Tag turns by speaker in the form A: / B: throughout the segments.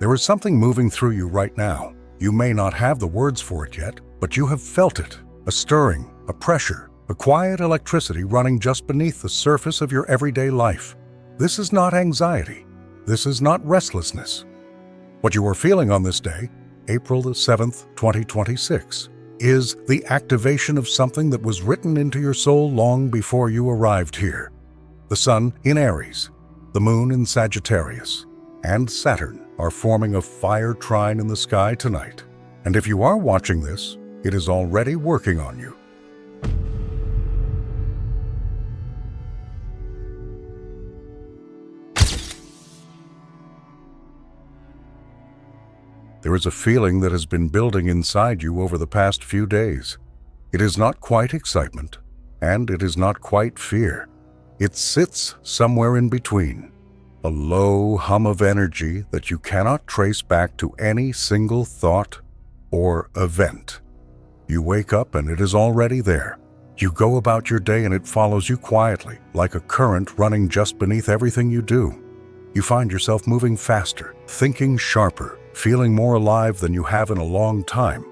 A: There is something moving through you right now. You may not have the words for it yet, but you have felt it. A stirring, a pressure, a quiet electricity running just beneath the surface of your everyday life. This is not anxiety. This is not restlessness. What you are feeling on this day, April the 7th, 2026, is the activation of something that was written into your soul long before you arrived here. The Sun in Aries, the Moon in Sagittarius, and Saturn are forming a fire trine in the sky tonight. And if you are watching this, it is already working on you. There is a feeling that has been building inside you over the past few days. It is not quite excitement, and it is not quite fear. It sits somewhere in between, a low hum of energy that you cannot trace back to any single thought or event. You wake up and it is already there. You go about your day and it follows you quietly, like a current running just beneath everything you do. You find yourself moving faster, thinking sharper, feeling more alive than you have in a long time.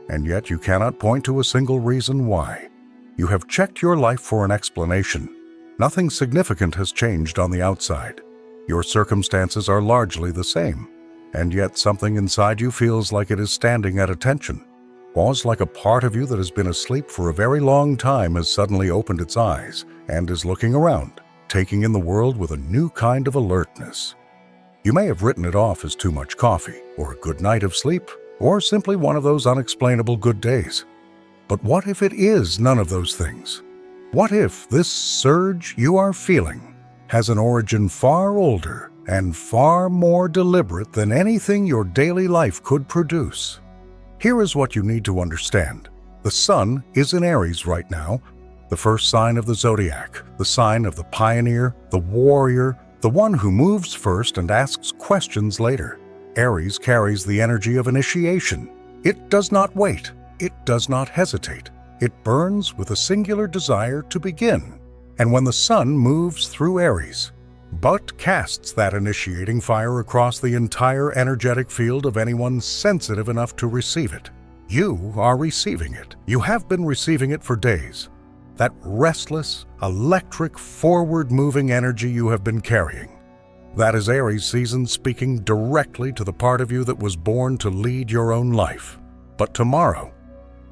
A: And yet you cannot point to a single reason why. You have checked your life for an explanation. Nothing significant has changed on the outside. Your circumstances are largely the same, and yet something inside you feels like it is standing at attention. Almost like a part of you that has been asleep for a very long time has suddenly opened its eyes and is looking around, taking in the world with a new kind of alertness. You may have written it off as too much coffee, or a good night of sleep, or simply one of those unexplainable good days. But what if it is none of those things? What if this surge you are feeling has an origin far older and far more deliberate than anything your daily life could produce? Here is what you need to understand. The Sun is in Aries right now, the first sign of the zodiac, the sign of the pioneer, the warrior, the one who moves first and asks questions later. Aries carries the energy of initiation. It does not wait. It does not hesitate. It burns with a singular desire to begin. And when the Sun moves through Aries, but casts that initiating fire across the entire energetic field of anyone sensitive enough to receive it, you are receiving it. You have been receiving it for days. That restless, electric, forward-moving energy you have been carrying. That is Aries season speaking directly to the part of you that was born to lead your own life. But tomorrow,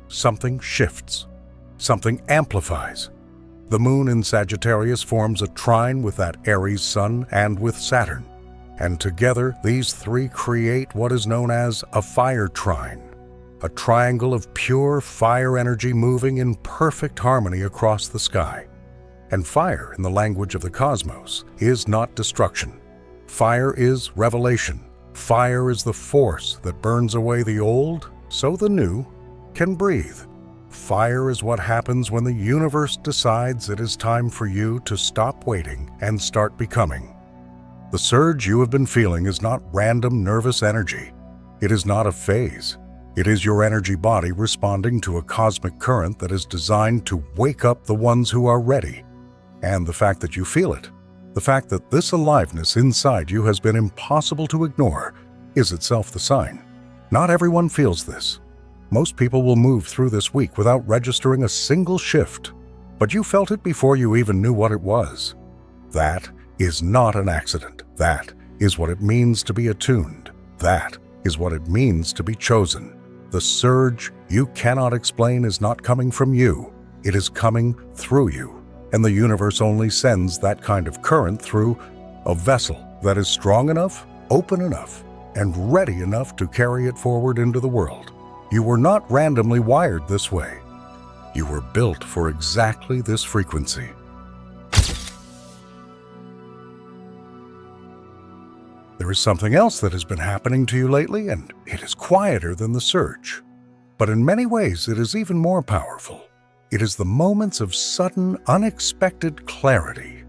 A: something shifts. Something amplifies. The Moon in Sagittarius forms a trine with that Aries Sun and with Saturn. And together, these three create what is known as a fire trine. A triangle of pure fire energy moving in perfect harmony across the sky. And fire, in the language of the cosmos, is not destruction. Fire is revelation. Fire is the force that burns away the old, so the new can breathe. Fire is what happens when the universe decides it is time for you to stop waiting and start becoming. The surge you have been feeling is not random nervous energy. It is not a phase. It is your energy body responding to a cosmic current that is designed to wake up the ones who are ready. And the fact that you feel it, the fact that this aliveness inside you has been impossible to ignore, is itself the sign. Not everyone feels this. Most people will move through this week without registering a single shift, but you felt it before you even knew what it was. That is not an accident. That is what it means to be attuned. That is what it means to be chosen. The surge you cannot explain is not coming from you. It is coming through you, and the universe only sends that kind of current through a vessel that is strong enough, open enough, and ready enough to carry it forward into the world. You were not randomly wired this way. You were built for exactly this frequency. There is something else that has been happening to you lately, and it is quieter than the surge. But in many ways, it is even more powerful. It is the moments of sudden, unexpected clarity.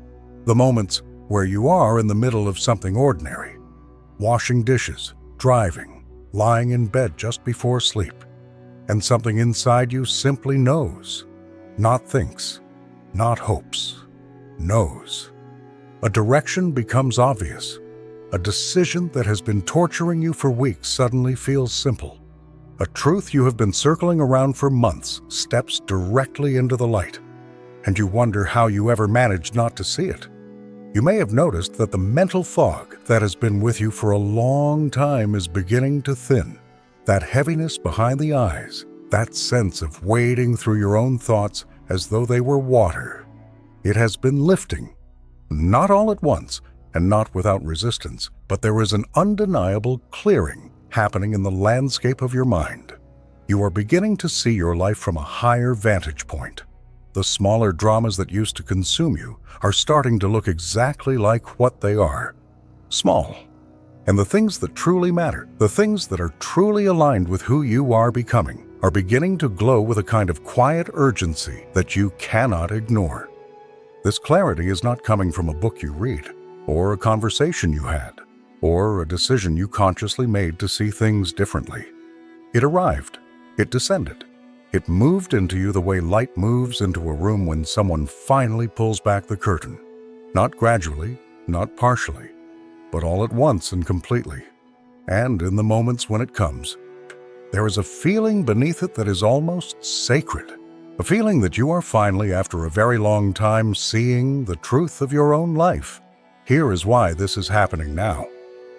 A: The moments where you are in the middle of something ordinary. Washing dishes, driving, lying in bed just before sleep, and something inside you simply knows, not thinks, not hopes, knows. A direction becomes obvious. A decision that has been torturing you for weeks suddenly feels simple. A truth you have been circling around for months steps directly into the light, and you wonder how you ever managed not to see it. You may have noticed that the mental fog that has been with you for a long time is beginning to thin. That heaviness behind the eyes, that sense of wading through your own thoughts as though they were water. It has been lifting, not all at once and not without resistance, but there is an undeniable clearing happening in the landscape of your mind. You are beginning to see your life from a higher vantage point. The smaller dramas that used to consume you are starting to look exactly like what they are: small. And the things that truly matter, the things that are truly aligned with who you are becoming, are beginning to glow with a kind of quiet urgency that you cannot ignore. This clarity is not coming from a book you read, or a conversation you had, or a decision you consciously made to see things differently. It arrived. It descended. It moved into you the way light moves into a room when someone finally pulls back the curtain. Not gradually, not partially, but all at once and completely. And in the moments when it comes, there is a feeling beneath it that is almost sacred. A feeling that you are finally, after a very long time, seeing the truth of your own life. Here is why this is happening now.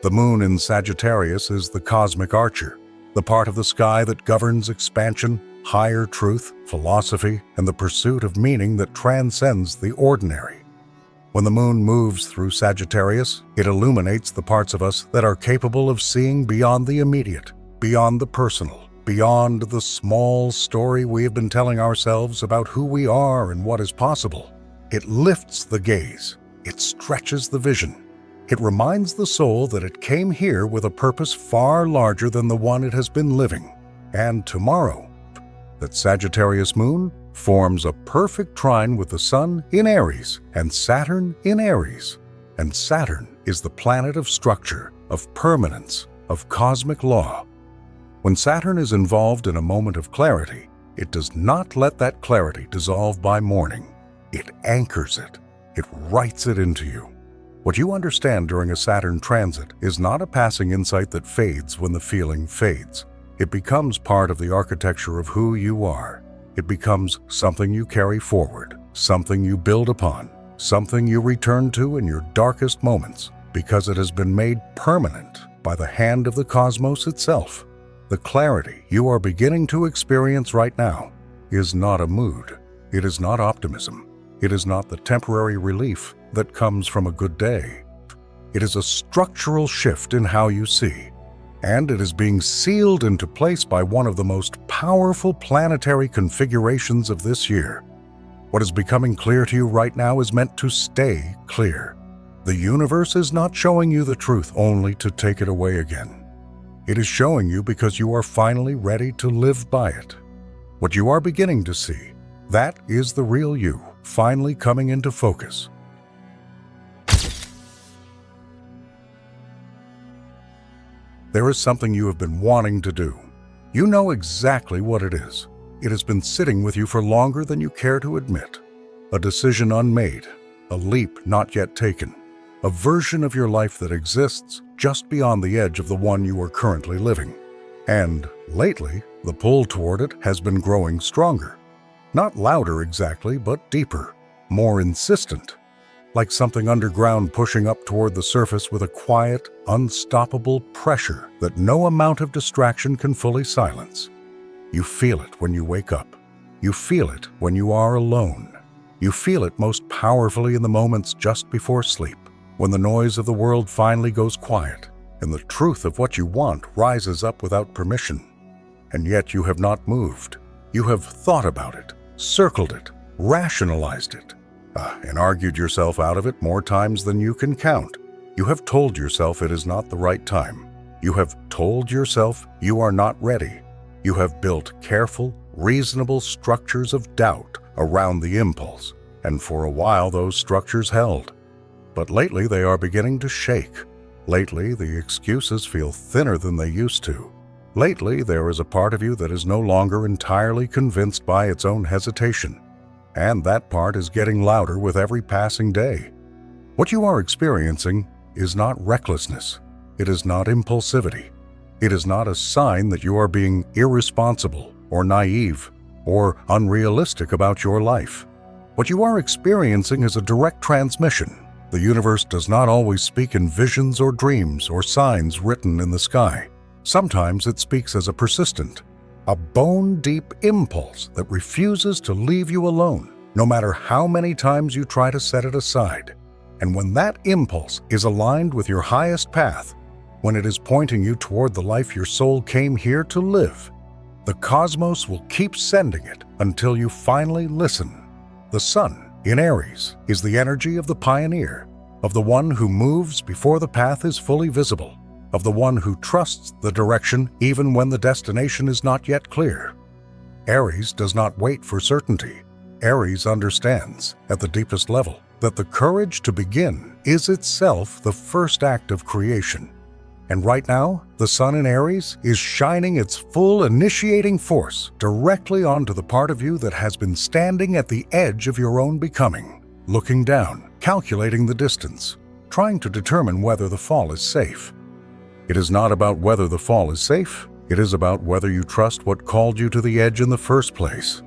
A: The moon in Sagittarius is the cosmic archer, the part of the sky that governs expansion, higher truth, philosophy, and the pursuit of meaning that transcends the ordinary. When the moon moves through Sagittarius, it illuminates the parts of us that are capable of seeing beyond the immediate, beyond the personal, beyond the small story we have been telling ourselves about who we are and what is possible. It lifts the gaze. It stretches the vision. It reminds the soul that it came here with a purpose far larger than the one it has been living. And tomorrow, that Sagittarius moon forms a perfect trine with the Sun in Aries and Saturn in Aries. And Saturn is the planet of structure, of permanence, of cosmic law. When Saturn is involved in a moment of clarity, it does not let that clarity dissolve by morning. It anchors it. It writes it into you. What you understand during a Saturn transit is not a passing insight that fades when the feeling fades. It becomes part of the architecture of who you are. It becomes something you carry forward, something you build upon, something you return to in your darkest moments, because it has been made permanent by the hand of the cosmos itself. The clarity you are beginning to experience right now is not a mood. It is not optimism. It is not the temporary relief that comes from a good day. It is a structural shift in how you see, and it is being sealed into place by one of the most powerful planetary configurations of this year. What is becoming clear to you right now is meant to stay clear. The universe is not showing you the truth only to take it away again. It is showing you because you are finally ready to live by it. What you are beginning to see, that is the real you, finally coming into focus. There is something you have been wanting to do. You know exactly what it is. It has been sitting with you for longer than you care to admit. A decision unmade, a leap not yet taken, a version of your life that exists just beyond the edge of the one you are currently living. And lately, the pull toward it has been growing stronger. Not louder exactly, but deeper, more insistent, like something underground pushing up toward the surface with a quiet, unstoppable pressure that no amount of distraction can fully silence. You feel it when you wake up. You feel it when you are alone. You feel it most powerfully in the moments just before sleep, when the noise of the world finally goes quiet and the truth of what you want rises up without permission. And yet you have not moved. You have thought about it, circled it, rationalized it, and argued yourself out of it more times than you can count. You have told yourself it is not the right time. You have told yourself you are not ready. You have built careful, reasonable structures of doubt around the impulse, and for a while those structures held. But lately they are beginning to shake. Lately the excuses feel thinner than they used to. Lately there is a part of you that is no longer entirely convinced by its own hesitation. And that part is getting louder with every passing day. What you are experiencing is not recklessness. It is not impulsivity. It is not a sign that you are being irresponsible or naive or unrealistic about your life. What you are experiencing is a direct transmission. The universe does not always speak in visions or dreams or signs written in the sky. Sometimes it speaks as a persistent, a bone-deep impulse that refuses to leave you alone, no matter how many times you try to set it aside. And when that impulse is aligned with your highest path, when it is pointing you toward the life your soul came here to live, the cosmos will keep sending it until you finally listen. The sun in Aries is the energy of the pioneer, of the one who moves before the path is fully visible, of the one who trusts the direction even when the destination is not yet clear. Aries does not wait for certainty. Aries understands, at the deepest level, that the courage to begin is itself the first act of creation. And right now, the sun in Aries is shining its full initiating force directly onto the part of you that has been standing at the edge of your own becoming, looking down, calculating the distance, trying to determine whether the fall is safe. It is not about whether the fall is safe. It is about whether you trust what called you to the edge in the first place.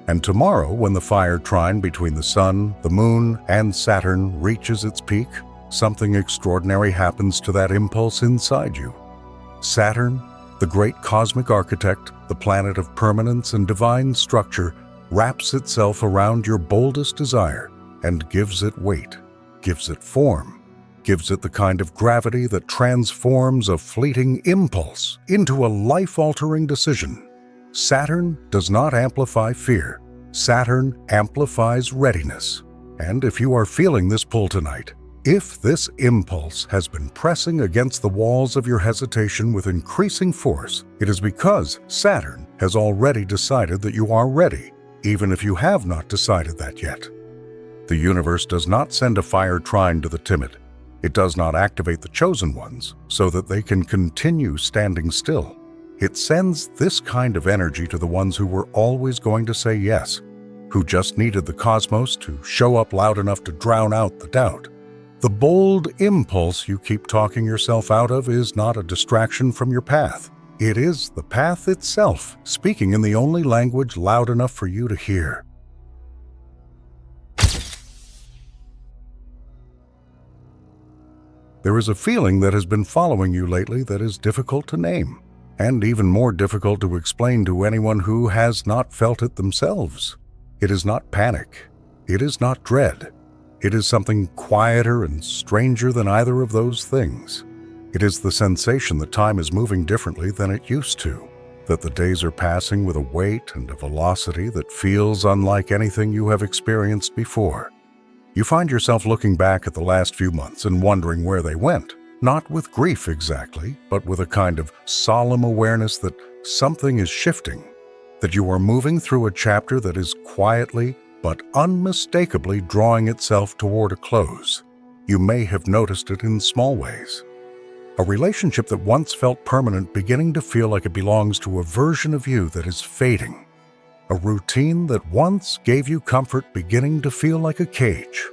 A: And tomorrow, when the fire trine between the sun, the moon, and Saturn reaches its peak, something extraordinary happens to that impulse inside you. Saturn, the great cosmic architect, the planet of permanence and divine structure, wraps itself around your boldest desire and gives it weight, gives it form, gives it the kind of gravity that transforms a fleeting impulse into a life-altering decision. Saturn does not amplify fear. Saturn amplifies readiness. And if you are feeling this pull tonight, if this impulse has been pressing against the walls of your hesitation with increasing force, it is because Saturn has already decided that you are ready, even if you have not decided that yet. The universe does not send a fire trine to the timid. It does not activate the chosen ones so that they can continue standing still. It sends this kind of energy to the ones who were always going to say yes, who just needed the cosmos to show up loud enough to drown out the doubt. The bold impulse you keep talking yourself out of is not a distraction from your path. It is the path itself, speaking in the only language loud enough for you to hear. There is a feeling that has been following you lately that is difficult to name, and even more difficult to explain to anyone who has not felt it themselves. It is not panic. It is not dread. It is something quieter and stranger than either of those things. It is the sensation that time is moving differently than it used to, that the days are passing with a weight and a velocity that feels unlike anything you have experienced before. You find yourself looking back at the last few months and wondering where they went, not with grief exactly, but with a kind of solemn awareness that something is shifting, that you are moving through a chapter that is quietly but unmistakably drawing itself toward a close. You may have noticed it in small ways. A relationship that once felt permanent beginning to feel like it belongs to a version of you that is fading. A routine that once gave you comfort beginning to feel like a cage.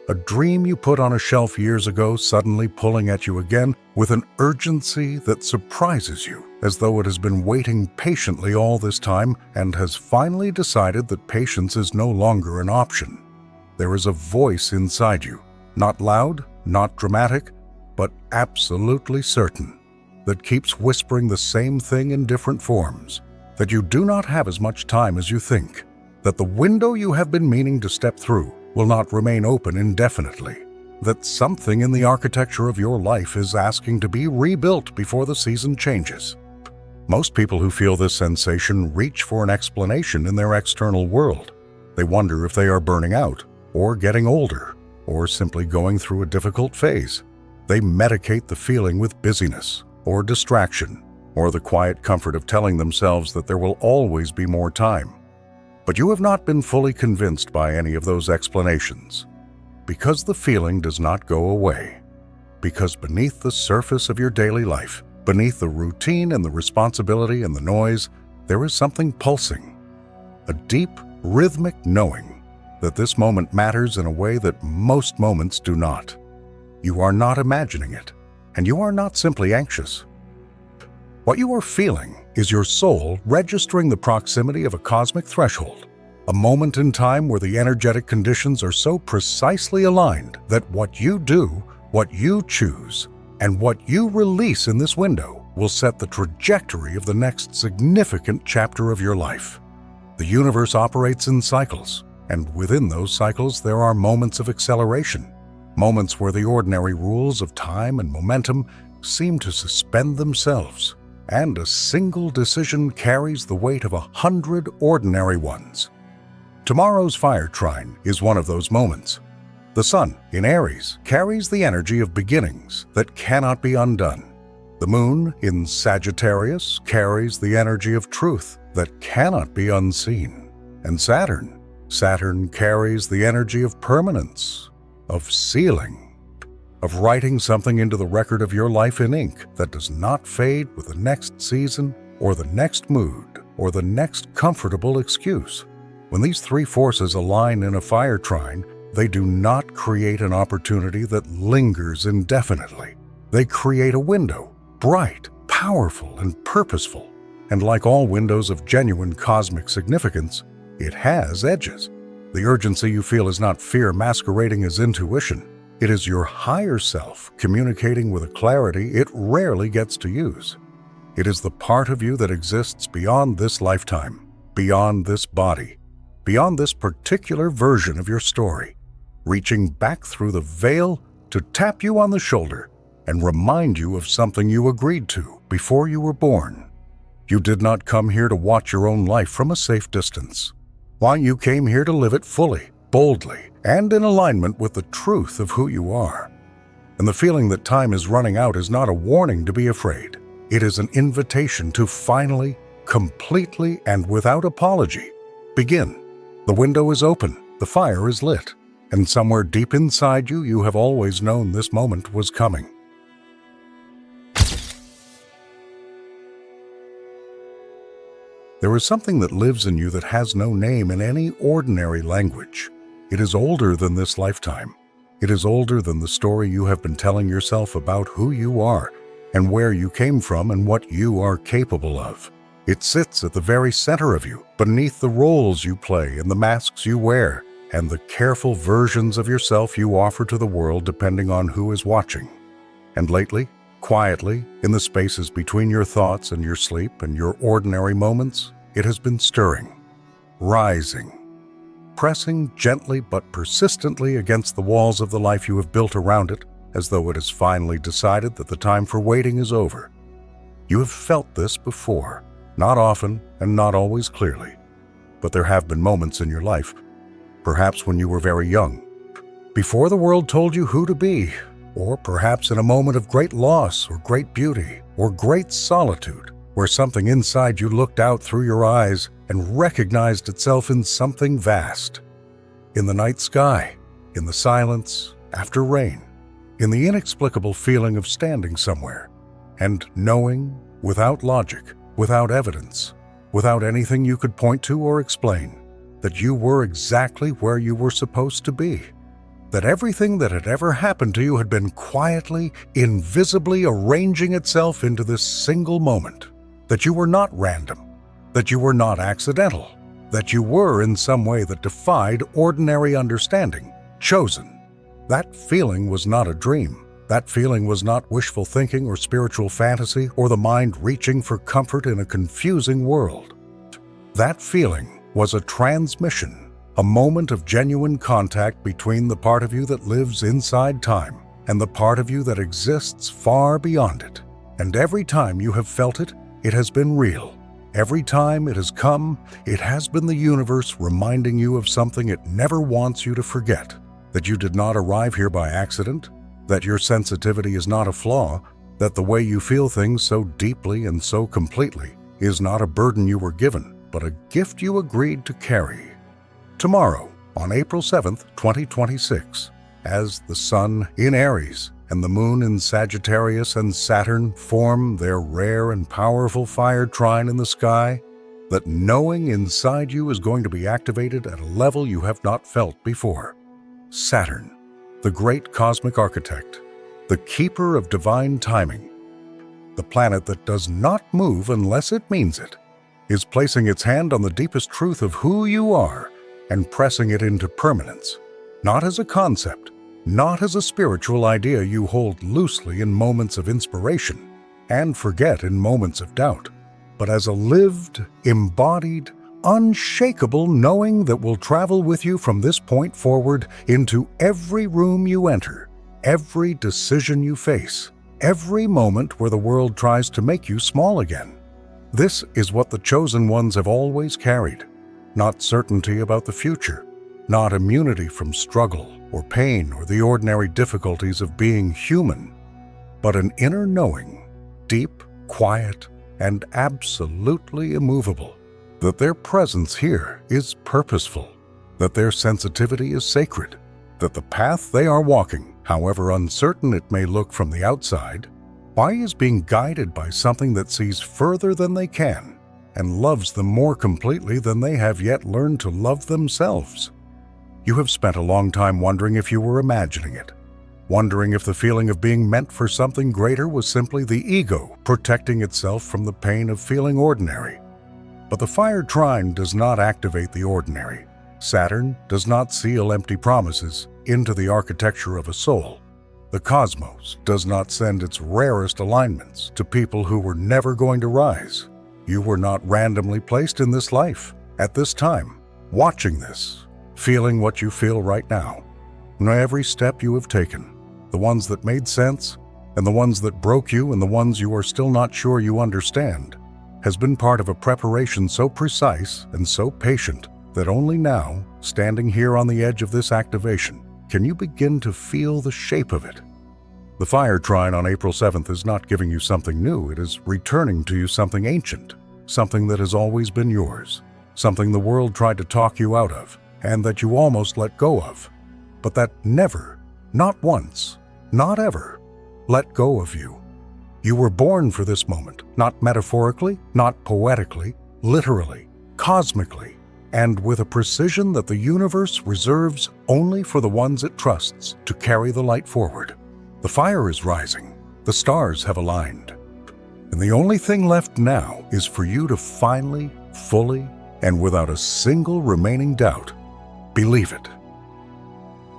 A: A dream you put on a shelf years ago suddenly pulling at you again with an urgency that surprises you, as though it has been waiting patiently all this time and has finally decided that patience is no longer an option. There is a voice inside you, not loud, not dramatic, but absolutely certain, that keeps whispering the same thing in different forms, that you do not have as much time as you think, that the window you have been meaning to step through will not remain open indefinitely, that something in the architecture of your life is asking to be rebuilt before the season changes. Most people who feel this sensation reach for an explanation in their external world. They wonder if they are burning out, or getting older, or simply going through a difficult phase. They medicate the feeling with busyness, or distraction, or the quiet comfort of telling themselves that there will always be more time. But you have not been fully convinced by any of those explanations, because the feeling does not go away. Because beneath the surface of your daily life, beneath the routine and the responsibility and the noise, there is something pulsing, a deep, rhythmic knowing that this moment matters in a way that most moments do not. You are not imagining it, and you are not simply anxious. What you are feeling is your soul registering the proximity of a cosmic threshold, a moment in time where the energetic conditions are so precisely aligned that what you do, what you choose, and what you release in this window will set the trajectory of the next significant chapter of your life. The universe operates in cycles, and within those cycles there are moments of acceleration, moments where the ordinary rules of time and momentum seem to suspend themselves, and a single decision carries the weight of 100 ordinary ones. Tomorrow's fire trine is one of those moments. The sun, in Aries, carries the energy of beginnings that cannot be undone. The moon, in Sagittarius, carries the energy of truth that cannot be unseen. And Saturn carries the energy of permanence, of sealing, of writing something into the record of your life in ink that does not fade with the next season or the next mood or the next comfortable excuse. When these three forces align in a fire trine, they do not create an opportunity that lingers indefinitely. They create a window, bright, powerful, and purposeful. And like all windows of genuine cosmic significance, it has edges. The urgency you feel is not fear masquerading as intuition. It is your higher self communicating with a clarity it rarely gets to use. It is the part of you that exists beyond this lifetime, beyond this body, beyond this particular version of your story, reaching back through the veil to tap you on the shoulder and remind you of something you agreed to before you were born. You did not come here to watch your own life from a safe distance. Why, you came here to live it fully, boldly, and in alignment with the truth of who you are. And the feeling that time is running out is not a warning to be afraid. It is an invitation to finally, completely, and without apology, begin. The window is open, the fire is lit, and somewhere deep inside you, you have always known this moment was coming. There is something that lives in you that has no name in any ordinary language. It is older than this lifetime. It is older than the story you have been telling yourself about who you are and where you came from and what you are capable of. It sits at the very center of you, beneath the roles you play and the masks you wear, and the careful versions of yourself you offer to the world depending on who is watching. And lately, quietly, in the spaces between your thoughts and your sleep and your ordinary moments, it has been stirring, rising, pressing gently but persistently against the walls of the life you have built around it, as though it has finally decided that the time for waiting is over. You have felt this before, not often and not always clearly, but there have been moments in your life, perhaps when you were very young, before the world told you who to be, or perhaps in a moment of great loss or great beauty or great solitude, where something inside you looked out through your eyes and recognized itself in something vast. In the night sky, in the silence, after rain, in the inexplicable feeling of standing somewhere and knowing, without logic, without evidence, without anything you could point to or explain, that you were exactly where you were supposed to be. That everything that had ever happened to you had been quietly, invisibly arranging itself into this single moment. That you were not random, that you were not accidental, that you were in some way that defied ordinary understanding, chosen. That feeling was not a dream. That feeling was not wishful thinking or spiritual fantasy or the mind reaching for comfort in a confusing world. That feeling was a transmission. A moment of genuine contact between the part of you that lives inside time and the part of you that exists far beyond it. And every time you have felt it, it has been real. Every time it has come, it has been the universe reminding you of something it never wants you to forget. That you did not arrive here by accident, that your sensitivity is not a flaw, that the way you feel things so deeply and so completely is not a burden you were given, but a gift you agreed to carry. Tomorrow, on April 7th, 2026, as the sun in Aries and the moon in Sagittarius and Saturn form their rare and powerful fire trine in the sky, that knowing inside you is going to be activated at a level you have not felt before. Saturn, the great cosmic architect, the keeper of divine timing. The planet that does not move unless it means it is placing its hand on the deepest truth of who you are and pressing it into permanence, not as a concept, not as a spiritual idea you hold loosely in moments of inspiration and forget in moments of doubt, but as a lived, embodied, unshakable knowing that will travel with you from this point forward into every room you enter, every decision you face, every moment where the world tries to make you small again. This is what the chosen ones have always carried, not certainty about the future, not immunity from struggle or pain or the ordinary difficulties of being human, but an inner knowing, deep, quiet, and absolutely immovable, that their presence here is purposeful, that their sensitivity is sacred, that the path they are walking, however uncertain it may look from the outside, is being guided by something that sees further than they can and loves them more completely than they have yet learned to love themselves. You have spent a long time wondering if you were imagining it, wondering if the feeling of being meant for something greater was simply the ego protecting itself from the pain of feeling ordinary. But the fire trine does not activate the ordinary. Saturn does not seal empty promises into the architecture of a soul. The cosmos does not send its rarest alignments to people who were never going to rise. You were not randomly placed in this life, at this time, watching this, feeling what you feel right now. And every step you have taken, the ones that made sense, and the ones that broke you, and the ones you are still not sure you understand, has been part of a preparation so precise and so patient that only now, standing here on the edge of this activation, can you begin to feel the shape of it. The fire trine on April 7th is not giving you something new, it is returning to you something ancient, something that has always been yours, something the world tried to talk you out of, and that you almost let go of, but that never, not once, not ever, let go of you. You were born for this moment, not metaphorically, not poetically, literally, cosmically, and with a precision that the universe reserves only for the ones it trusts to carry the light forward. The fire is rising, the stars have aligned, and the only thing left now is for you to finally, fully, and without a single remaining doubt, believe it.